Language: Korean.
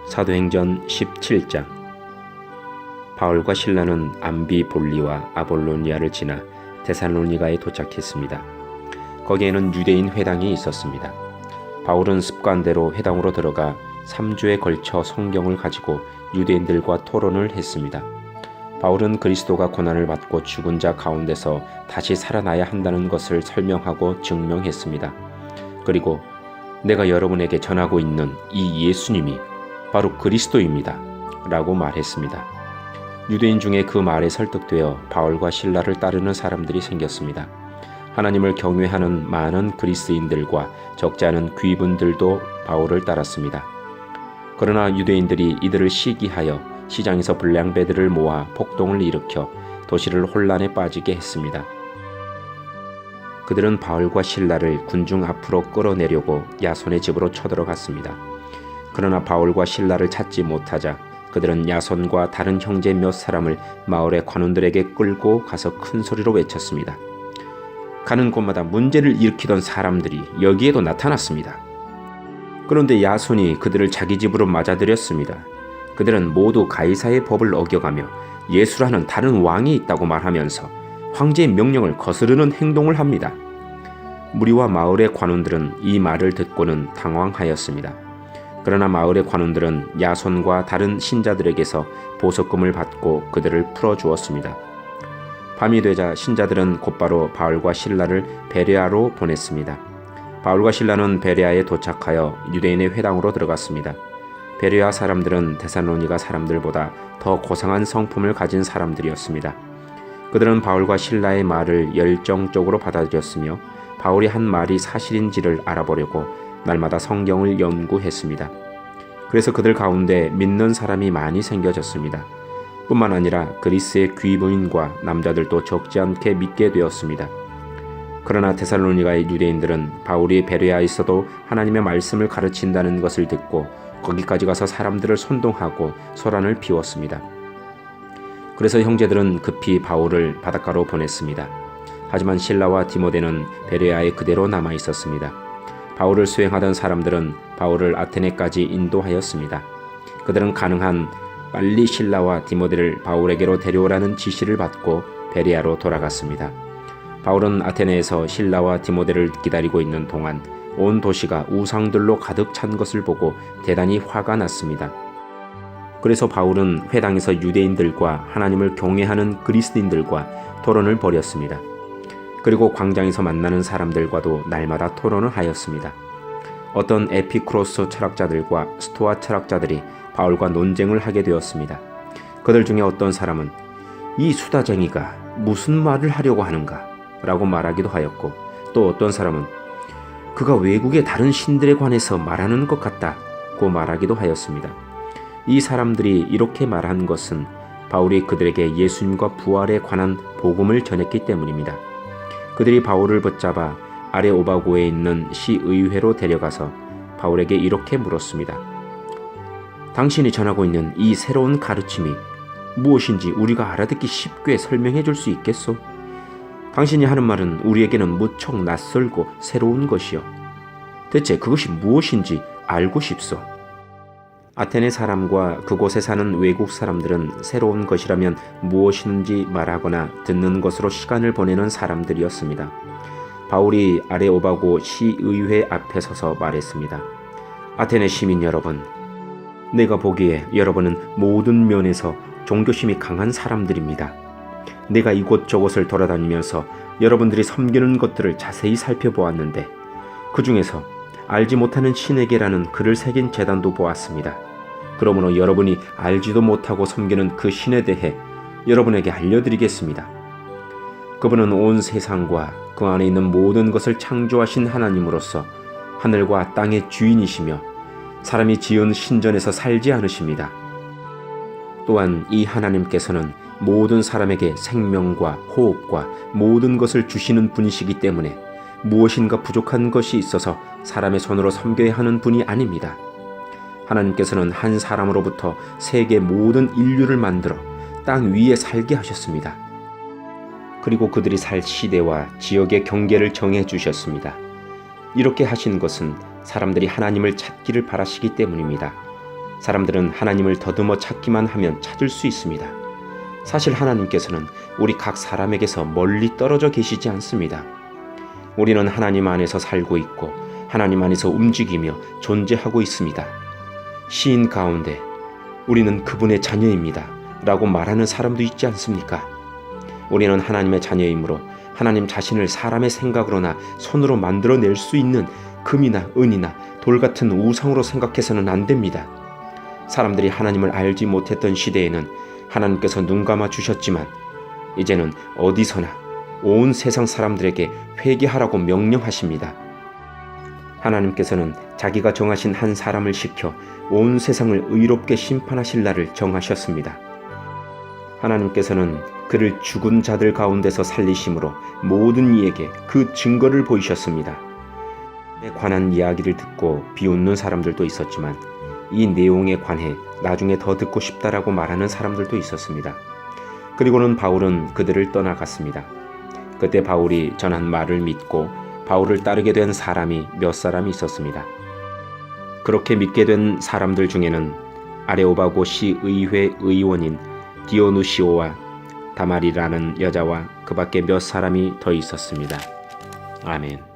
사도행전 17장. 바울과 실라는 암비볼리와 아볼로니아를 지나 데살로니가에 도착했습니다. 거기에는 유대인 회당이 있었습니다. 바울은 습관대로 회당으로 들어가 3주에 걸쳐 성경을 가지고 유대인들과 토론을 했습니다. 바울은 그리스도가 고난을 받고 죽은 자 가운데서 다시 살아나야 한다는 것을 설명하고 증명했습니다. 그리고 내가 여러분에게 전하고 있는 이 예수님이 바로 그리스도입니다 라고 말했습니다. 유대인 중에 그 말에 설득되어 바울과 실라를 따르는 사람들이 생겼습니다. 하나님을 경외하는 많은 그리스인들과 적지 않은 귀분들도 바울을 따랐습니다. 그러나 유대인들이 이들을 시기하여 시장에서 불량배들을 모아 폭동을 일으켜 도시를 혼란에 빠지게 했습니다. 그들은 바울과 실라를 군중 앞으로 끌어내려고 야손의 집으로 쳐들어갔습니다. 그러나 바울과 실라를 찾지 못하자 그들은 야손과 다른 형제 몇 사람을 마을의 관원들에게 끌고 가서 큰 소리로 외쳤습니다. 가는 곳마다 문제를 일으키던 사람들이 여기에도 나타났습니다. 그런데 야손이 그들을 자기 집으로 맞아들였습니다. 그들은 모두 가이사의 법을 어겨가며 예수라는 다른 왕이 있다고 말하면서 황제의 명령을 거스르는 행동을 합니다. 무리와 마을의 관원들은 이 말을 듣고는 당황하였습니다. 그러나 마을의 관원들은 야손과 다른 신자들에게서 보석금을 받고 그들을 풀어주었습니다. 밤이 되자 신자들은 곧바로 바울과 실라를 베레아로 보냈습니다. 바울과 실라는 베레아에 도착하여 유대인의 회당으로 들어갔습니다. 베레아 사람들은 데살로니가 사람들보다 더 고상한 성품을 가진 사람들이었습니다. 그들은 바울과 실라의 말을 열정적으로 받아들였으며 바울이 한 말이 사실인지를 알아보려고 날마다 성경을 연구했습니다. 그래서 그들 가운데 믿는 사람이 많이 생겨졌습니다. 뿐만 아니라 그리스의 귀부인과 남자들도 적지 않게 믿게 되었습니다. 그러나 데살로니가의 유대인들은 바울이 베레아에서도 하나님의 말씀을 가르친다는 것을 듣고 거기까지 가서 사람들을 선동하고 소란을 피웠습니다. 그래서 형제들은 급히 바울을 바닷가로 보냈습니다. 하지만 실라와 디모데는 베레아에 그대로 남아 있었습니다. 바울을 수행하던 사람들은 바울을 아테네까지 인도하였습니다. 그들은 가능한 빨리 실라와 디모데를 바울에게로 데려오라는 지시를 받고 베레아로 돌아갔습니다. 바울은 아테네에서 실라와 디모데를 기다리고 있는 동안 온 도시가 우상들로 가득 찬 것을 보고 대단히 화가 났습니다. 그래서 바울은 회당에서 유대인들과 하나님을 경외하는 그리스도인들과 토론을 벌였습니다. 그리고 광장에서 만나는 사람들과도 날마다 토론을 하였습니다. 어떤 에피쿠로스 철학자들과 스토아 철학자들이 바울과 논쟁을 하게 되었습니다. 그들 중에 어떤 사람은 이 수다쟁이가 무슨 말을 하려고 하는가 라고 말하기도 하였고, 또 어떤 사람은 그가 외국의 다른 신들에 관해서 말하는 것 같다고 말하기도 하였습니다. 이 사람들이 이렇게 말한 것은 바울이 그들에게 예수님과 부활에 관한 복음을 전했기 때문입니다. 그들이 바울을 붙잡아 아레오바고에 있는 시의회로 데려가서 바울에게 이렇게 물었습니다. 당신이 전하고 있는 이 새로운 가르침이 무엇인지 우리가 알아듣기 쉽게 설명해 줄 수 있겠소? 당신이 하는 말은 우리에게는 무척 낯설고 새로운 것이요. 대체 그것이 무엇인지 알고 싶소. 아테네 사람과 그곳에 사는 외국 사람들은 새로운 것이라면 무엇인지 말하거나 듣는 것으로 시간을 보내는 사람들이었습니다. 바울이 아레오바고 시의회 앞에 서서 말했습니다. 아테네 시민 여러분, 내가 보기에 여러분은 모든 면에서 종교심이 강한 사람들입니다. 내가 이곳저곳을 돌아다니면서 여러분들이 섬기는 것들을 자세히 살펴보았는데 그 중에서 알지 못하는 신에게라는 글을 새긴 제단도 보았습니다. 그러므로 여러분이 알지도 못하고 섬기는 그 신에 대해 여러분에게 알려드리겠습니다. 그분은 온 세상과 그 안에 있는 모든 것을 창조하신 하나님으로서 하늘과 땅의 주인이시며 사람이 지은 신전에서 살지 않으십니다. 또한 이 하나님께서는 모든 사람에게 생명과 호흡과 모든 것을 주시는 분이시기 때문에 무엇인가 부족한 것이 있어서 사람의 손으로 섬겨야 하는 분이 아닙니다. 하나님께서는 한 사람으로부터 세계 모든 인류를 만들어 땅 위에 살게 하셨습니다. 그리고 그들이 살 시대와 지역의 경계를 정해 주셨습니다. 이렇게 하신 것은 사람들이 하나님을 찾기를 바라시기 때문입니다. 사람들은 하나님을 더듬어 찾기만 하면 찾을 수 있습니다. 사실 하나님께서는 우리 각 사람에게서 멀리 떨어져 계시지 않습니다. 우리는 하나님 안에서 살고 있고 하나님 안에서 움직이며 존재하고 있습니다. 시인 가운데 우리는 그분의 자녀입니다 라고 말하는 사람도 있지 않습니까? 우리는 하나님의 자녀이므로 하나님 자신을 사람의 생각으로나 손으로 만들어낼 수 있는 금이나 은이나 돌 같은 우상으로 생각해서는 안 됩니다. 사람들이 하나님을 알지 못했던 시대에는 하나님께서 눈 감아 주셨지만 이제는 어디서나 온 세상 사람들에게 회개하라고 명령하십니다. 하나님께서는 자기가 정하신 한 사람을 시켜 온 세상을 의롭게 심판하실 날을 정하셨습니다. 하나님께서는 그를 죽은 자들 가운데서 살리심으로 모든 이에게 그 증거를 보이셨습니다. 에 관한 이야기를 듣고 비웃는 사람들도 있었지만 이 내용에 관해 나중에 더 듣고 싶다라고 말하는 사람들도 있었습니다. 그리고는 바울은 그들을 떠나갔습니다. 그때 바울이 전한 말을 믿고 바울을 따르게 된 사람이 몇 사람이 있었습니다. 그렇게 믿게 된 사람들 중에는 아레오바고시 의회 의원인 디오누시오와 다말이라는 여자와 그 밖에 몇 사람이 더 있었습니다. 아멘.